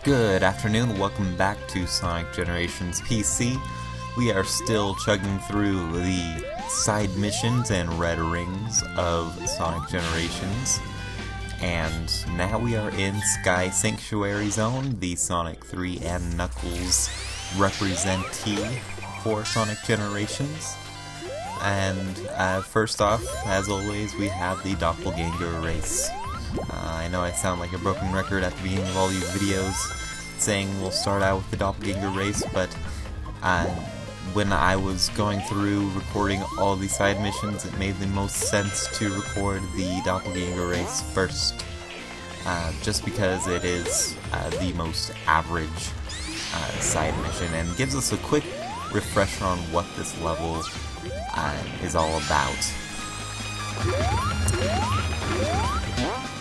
Good afternoon, welcome back to Sonic Generations PC. We are still chugging through the side missions and red rings of Sonic Generations. And now we are in Sky Sanctuary Zone, the Sonic 3 and Knuckles representee for Sonic Generations. And first off, as always, we have the Doppelganger race. I know I sound like a broken record at the beginning of all these videos saying we'll start out with the Doppelganger race, but when I was going through recording all the side missions, it made the most sense to record the Doppelganger race first, just because it is the most average side mission and gives us a quick refresher on what this level is all about.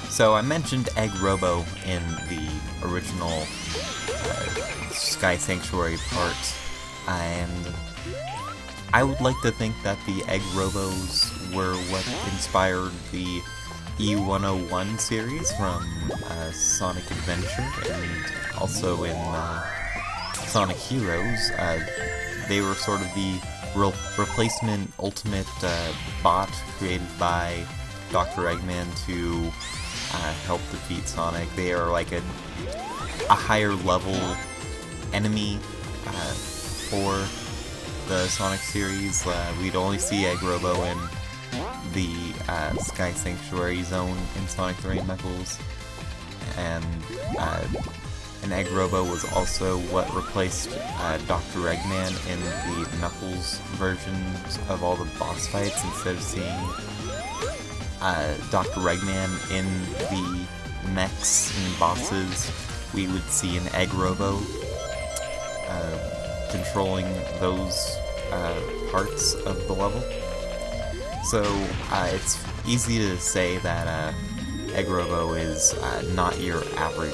So I mentioned Egg Robo in the original Sky Sanctuary part, and I would like to think that the Egg Robos were what inspired the E101 series from Sonic Adventure, and also in Sonic Heroes. They were sort of the replacement ultimate bot created by Dr. Eggman to help defeat Sonic. They are like a higher level enemy for the Sonic series. We'd only see Egg Robo in the Sky Sanctuary Zone in Sonic 3 and Knuckles, and Egg Robo was also what replaced Dr. Eggman in the Knuckles versions of all the boss fights. Instead of seeing Dr. Eggman in the mechs and bosses, we would see an Egg Robo controlling those parts of the level. So it's easy to say that Egg Robo is not your average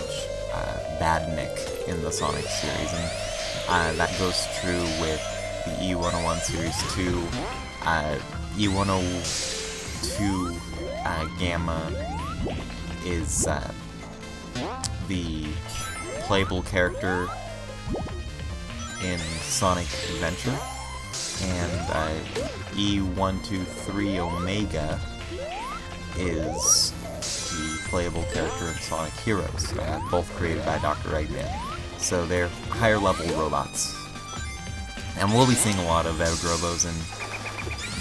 badnik in the Sonic series, and that goes true with the E101 series too. E102 Gamma is the playable character in Sonic Adventure, and E123 Omega is the playable character in Sonic Heroes, both created by Dr. Eggman. So they're higher level robots. And we'll be seeing a lot of Egg Robos in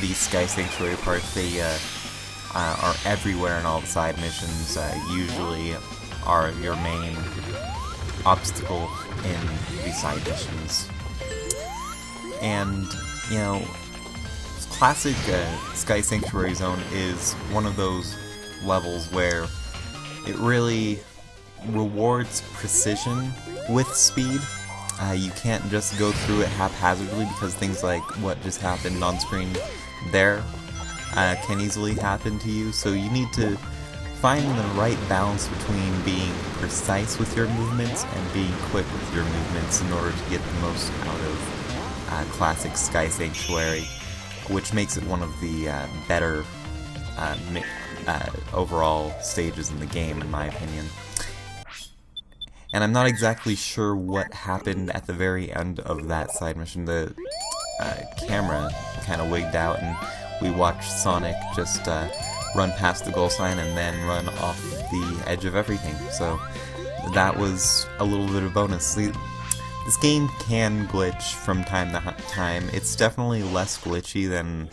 the Sky Sanctuary part. They are everywhere in all the side missions, usually are your main obstacle in the side missions. And, you know, classic Sky Sanctuary Zone is one of those levels where it really rewards precision with speed. You can't just go through it haphazardly, because things like what just happened on screen there can easily happen to you, so you need to find the right balance between being precise with your movements and being quick with your movements in order to get the most out of classic Sky Sanctuary, which makes it one of the better overall stages in the game, in my opinion. And I'm not exactly sure what happened at the very end of that side mission. The camera kind of wigged out, and we watched Sonic just run past the goal sign and then run off the edge of everything. So that was a little bit of bonus. This game can glitch from time to time. It's definitely less glitchy than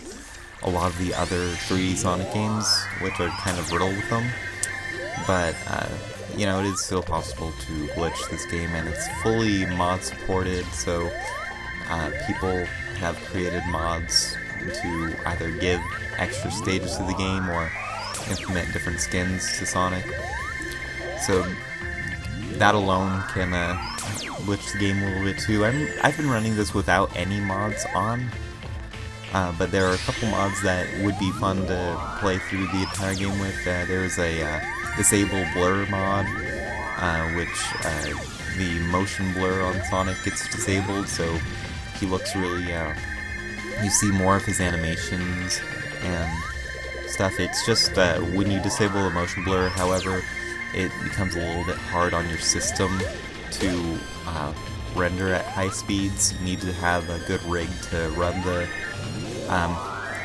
a lot of the other 3D Sonic games, which are kind of riddled with them. But, you know, it is still possible to glitch this game, and it's fully mod supported, so people have created mods to either give extra stages to the game or implement different skins to Sonic. So that alone can glitch the game a little bit too. I've been running this without any mods on, but there are a couple mods that would be fun to play through the entire game with. There's a disable blur mod, which the motion blur on Sonic gets disabled, so he looks really, you see more of his animations and stuff. It's just when you disable the motion blur, however, it becomes a little bit hard on your system to render at high speeds, you need to have a good rig to run the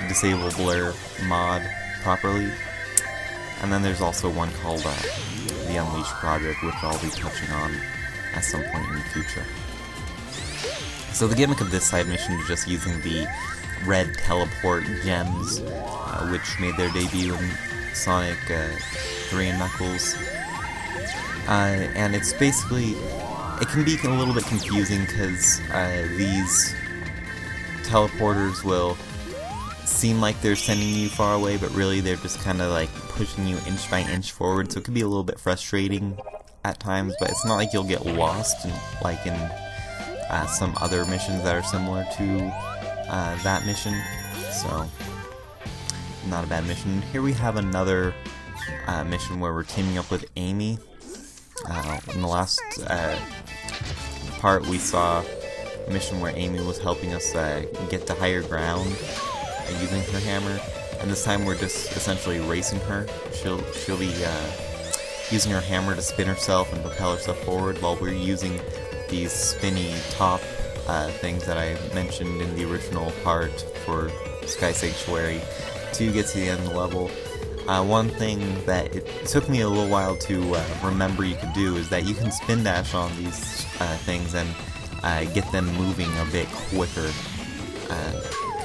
Disable Blur mod properly. And then there's also one called the Unleash Project, which I'll be touching on at some point in the future. So the gimmick of this side mission is just using the red teleport gems, which made their debut in Sonic 3 and Knuckles. And it's basically, it can be a little bit confusing because these teleporters will seem like they're sending you far away, but really they're just kind of like pushing you inch by inch forward, so it can be a little bit frustrating at times, but it's not like you'll get lost like in some other missions that are similar to that mission, so not a bad mission. Here we have another mission where we're teaming up with Amy. In the last part we saw a mission where Amy was helping us get to higher ground using her hammer, and this time we're just essentially racing her. She'll be using her hammer to spin herself and propel herself forward, while we're using these spinny top things that I mentioned in the original part for Sky Sanctuary to get to the end of the level. One thing that it took me a little while to remember you could do is that you can spin dash on these things and get them moving a bit quicker.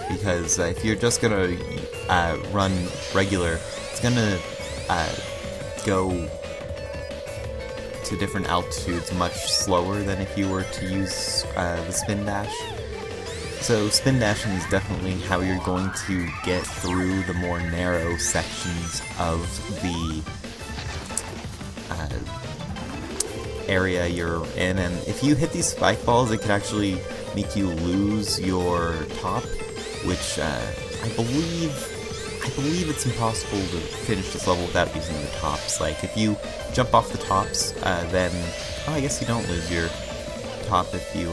Because if you're just gonna run regular, it's gonna go to different altitudes much slower than if you were to use the spin dash. So spin dashing is definitely how you're going to get through the more narrow sections of the area you're in, and if you hit these spike balls, it could actually make you lose your top, which I believe it's impossible to finish this level without using the tops. Like, if you jump off the tops, then, I guess you don't lose your top if you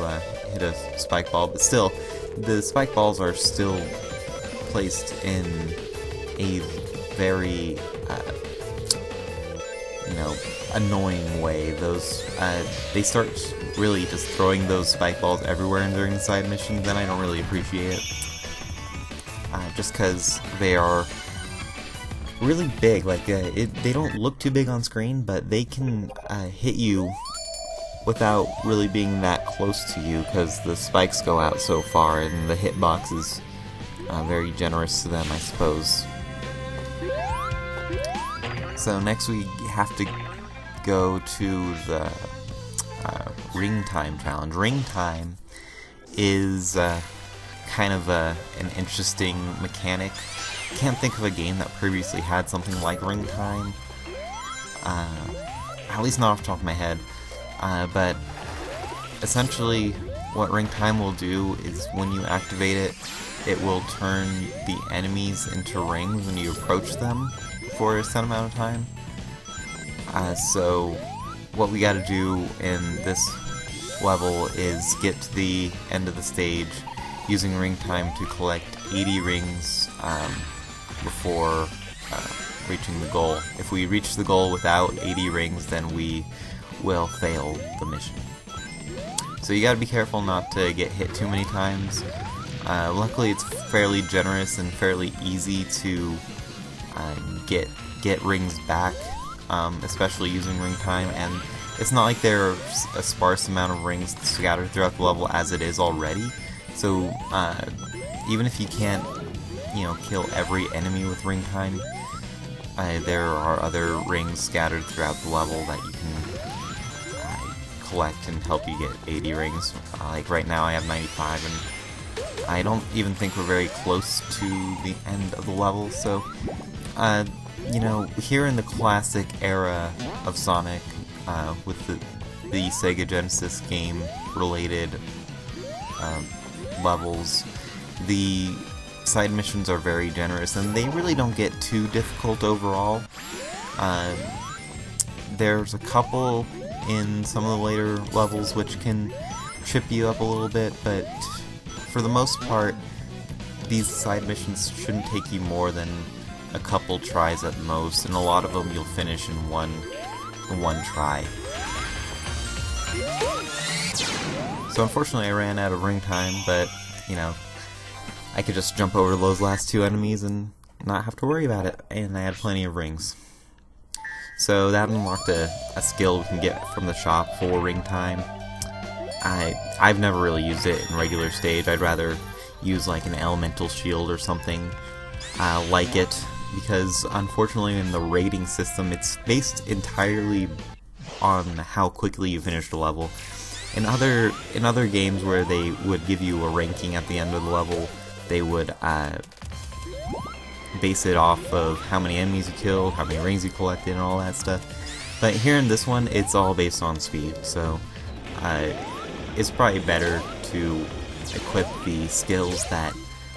hit a spike ball, but still, the spike balls are still placed in a very, annoying way. Those, they start really just throwing those spike balls everywhere and during the side missions, then I don't really appreciate it. Just because they are really big, like, they don't look too big on screen, but they can hit you without really being that close to you, because the spikes go out so far, and the hitbox is very generous to them, I suppose. So next we have to go to the Ring Time challenge. Ring Time is kind of an interesting mechanic. Can't think of a game that previously had something like Ring Time, at least not off the top of my head. But essentially what Ring Time will do is when you activate it, it will turn the enemies into rings when you approach them for a set amount of time. So what we gotta do in this level is get to the end of the stage using Ring Time to collect 80 rings before reaching the goal. If we reach the goal without 80 rings, then we will fail the mission. So you gotta be careful not to get hit too many times. Luckily it's fairly generous and fairly easy to get rings back, especially using Ring Time, and it's not like there are a sparse amount of rings scattered throughout the level as it is already. So even if you can't, kill every enemy with Ring Time, there are other rings scattered throughout the level that you can collect and help you get 80 rings. Like right now I have 95, and I don't even think we're very close to the end of the level, so here in the classic era of Sonic, with the Sega Genesis game related levels, the side missions are very generous, and they really don't get too difficult overall. There's a couple in some of the later levels which can trip you up a little bit, but for the most part, these side missions shouldn't take you more than a couple tries at most, and a lot of them you'll finish in one try. So unfortunately I ran out of ring time, but, you know, I could just jump over those last two enemies and not have to worry about it, and I had plenty of rings. So that unlocked a skill we can get from the shop for ring time. I've never really used it in regular stage. I'd rather use like an elemental shield or something like it, because unfortunately in the rating system it's based entirely on how quickly you finish the level. In other games where they would give you a ranking at the end of the level, they would base it off of how many enemies you killed, how many rings you collected, and all that stuff. But here in this one, it's all based on speed, so it's probably better to equip the skills that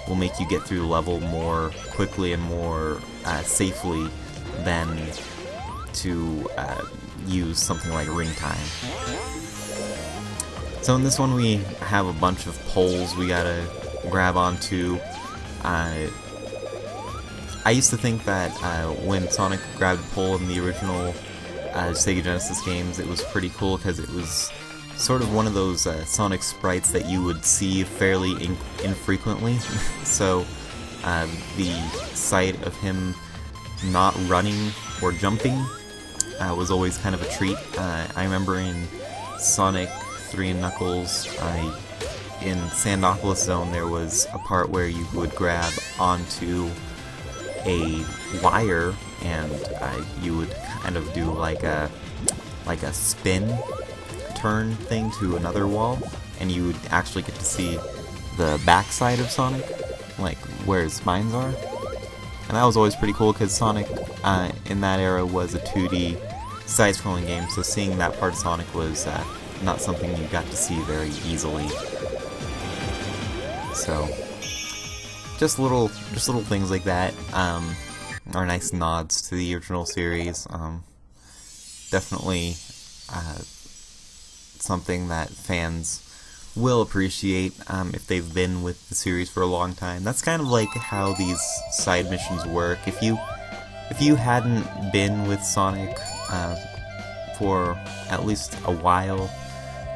will make you get through the level more quickly and more safely than to use something like ring time. So in this one we have a bunch of poles we gotta grab onto. I used to think that when Sonic grabbed a pole in the original Sega Genesis games, it was pretty cool because it was sort of one of those Sonic sprites that you would see fairly infrequently. So the sight of him not running or jumping was always kind of a treat. I remember in Sonic 3 and Knuckles, in Sandopolis Zone, there was a part where you would grab onto a wire and you would kind of do like a spin turn thing to another wall, and you would actually get to see the backside of Sonic, like where his spines are. And that was always pretty cool because Sonic in that era was a 2D side-scrolling game, so seeing that part of Sonic was not something you got to see very easily. So just little things like that are nice nods to the original series. Definitely something that fans will appreciate if they've been with the series for a long time. That's kind of like how these side missions work. If you hadn't been with Sonic for at least a while,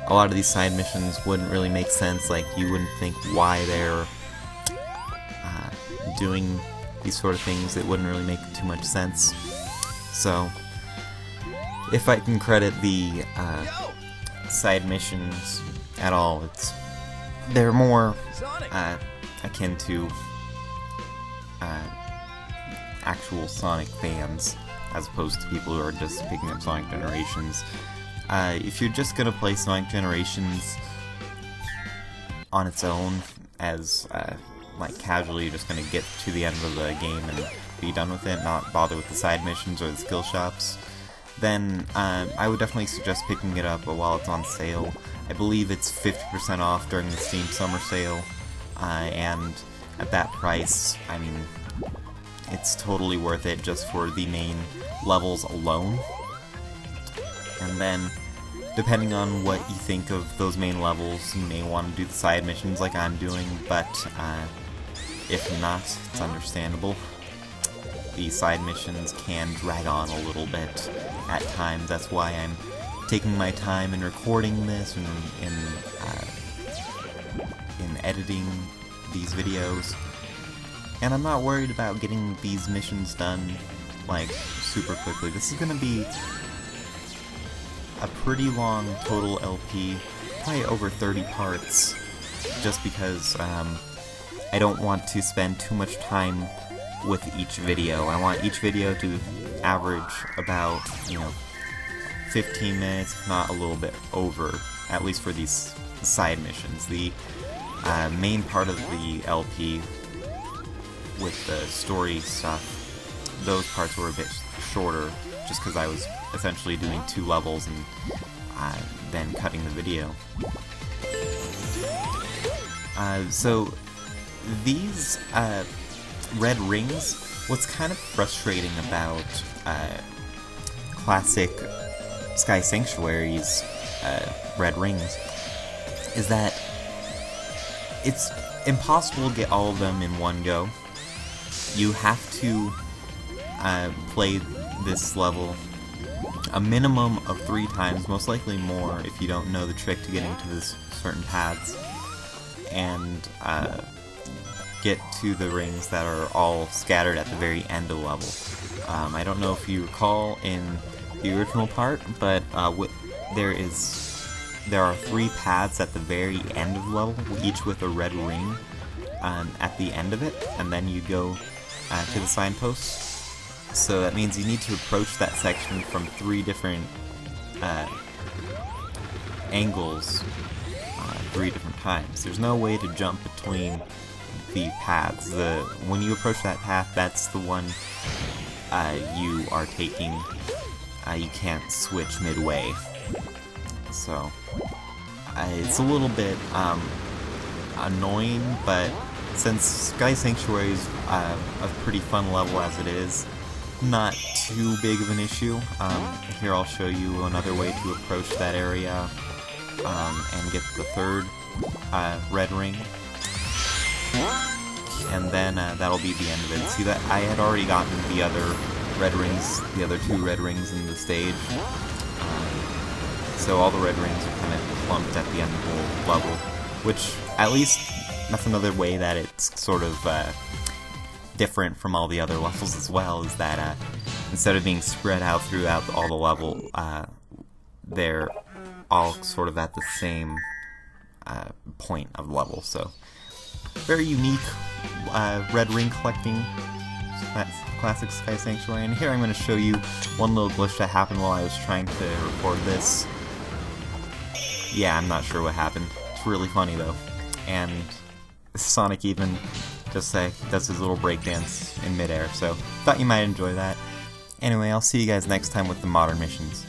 a lot of these side missions wouldn't really make sense. Like, you wouldn't think why they're doing these sort of things. It wouldn't really make too much sense. So if I can credit the side missions at all, they're more akin to actual Sonic fans as opposed to people who are just picking up Sonic Generations. If you're just gonna play Sonic Generations on its own as like casually, you're just gonna get to the end of the game and be done with it, not bother with the side missions or the skill shops, then I would definitely suggest picking it up while it's on sale. I believe it's 50% off during the Steam Summer Sale, and at that price, I mean, it's totally worth it just for the main levels alone. And then, depending on what you think of those main levels, you may want to do the side missions like I'm doing, but if not, it's understandable. The side missions can drag on a little bit at times. That's why I'm taking my time in recording this and in editing these videos. And I'm not worried about getting these missions done, like, super quickly. This is gonna be a pretty long total LP, probably over 30 parts, just because I don't want to spend too much time with each video. I want each video to average about, 15 minutes, if not a little bit over, at least for these side missions. The main part of the LP with the story stuff, those parts were a bit shorter, just because I was essentially doing 2 levels and then cutting the video. So these red rings, what's kind of frustrating about classic Sky Sanctuary's red rings is that it's impossible to get all of them in one go. You have to play this level a minimum of 3 times, most likely more if you don't know the trick to getting to this certain paths, and get to the rings that are all scattered at the very end of the level. I don't know if you recall in the original part, but there are 3 paths at the very end of the level, each with a red ring at the end of it, and then you go to the signpost. So that means you need to approach that section from 3 different angles 3 different times. There's no way to jump between the paths. When you approach that path, that's the one you are taking. You can't switch midway. So it's a little bit annoying, but since Sky Sanctuary is a pretty fun level as it is, not too big of an issue. Here I'll show you another way to approach that area and get the 3rd red ring. And then that'll be the end of it. See that I had already gotten the other red rings, the other 2 red rings in the stage. So all the red rings are kind of clumped at the end of the level, which at least that's another way that it's sort of different from all the other levels as well, is that instead of being spread out throughout all the level, they're all sort of at the same point of the level. So very unique red ring collecting classic Sky Sanctuary. And here I'm going to show you one little glitch that happened while I was trying to record this. Yeah, I'm not sure what happened. It's really funny though. And Sonic even just does his little breakdance in midair, so thought you might enjoy that. Anyway, I'll see you guys next time with the modern missions.